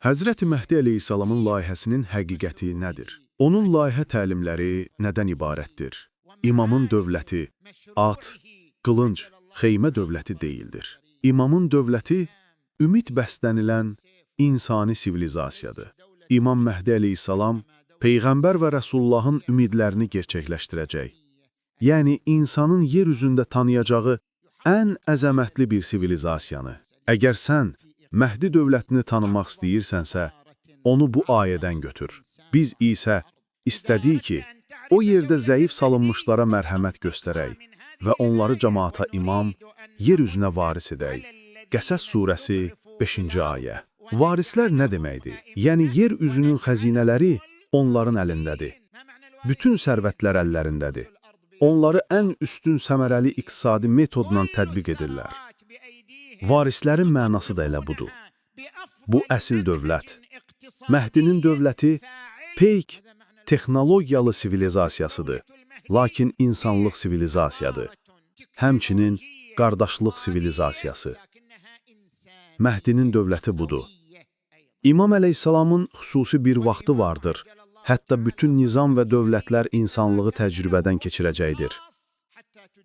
Həzrəti Məhdi əleyhissalamın layihəsinin həqiqəti nədir? Onun layihə təlimləri nədən ibarətdir? İmamın dövləti, at, qılınc, xeymə dövləti deyildir. İmamın dövləti, ümid bəslənilən insani sivilizasiyadır. İmam Məhdi əleyhissalam, Peyğəmbər və Rəsullahın ümidlərini gerçəkləşdirəcək. Yəni, insanın yer üzündə tanıyacağı ən əzəmətli bir sivilizasiyanı. Əgər sən Məhdi dövlətini tanımaq istəyirsənsə, onu bu ayədən götür. Biz isə istədik ki, o yerdə zəif salınmışlara mərhəmət göstərək və onları cəmaata imam, yer üzünə varis edək. Qəsəs surəsi 5-ci ayə. Varislər nə deməkdir? Yəni, yer üzünün xəzinələri onların əlindədir. Bütün sərvətlər əllərindədir. Onları ən üstün səmərəli iqtisadi metodla tətbiq edirlər. Varislərin mənası da elə budur. Bu əsil dövlət. Məhdinin dövləti peyk texnologiyalı sivilizasiyasıdır, lakin insanlıq sivilizasiyadır. Həmçinin qardaşlıq sivilizasiyası. Məhdinin dövləti budur. İmam əleyhissalamın xüsusi bir vaxtı vardır. Hətta bütün nizam və dövlətlər insanlığı təcrübədən keçirəcəkdir.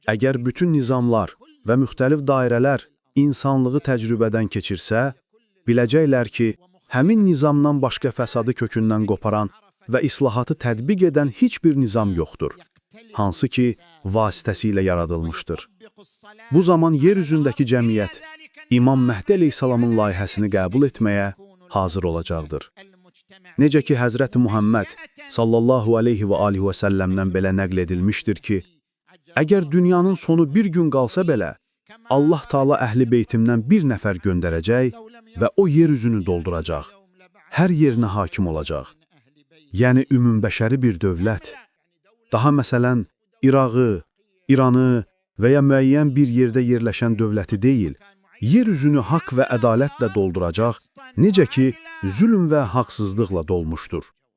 Əgər bütün nizamlar və müxtəlif dairələr insanlığı təcrübədən keçirsə, biləcəklər ki, həmin nizamdan başqa fəsadı kökündən qoparan və islahatı tətbiq edən heç bir nizam yoxdur, hansı ki, vasitəsilə yaradılmışdır. Bu zaman yer üzündəki cəmiyyət İmam Məhdi əleyhissalamın layihəsini qəbul etməyə hazır olacaqdır. Necə ki, Həzrəti Muhammed sallallahu aleyhi və alihi və səlləmdən belə nəql edilmişdir ki, əgər dünyanın sonu bir gün qalsa belə, Allah Taala əhli beytimdən bir nəfər göndərəcək və o yer üzünü dolduracaq, hər yerinə hakim olacaq. Yəni, ümumbəşəri bir dövlət. Daha məsələn, İrağı, İranı və ya müəyyən bir yerdə yerləşən dövləti deyil, yer üzünü haqq və ədalətlə dolduracaq, necə ki, zülm və haqsızlıqla dolmuşdur.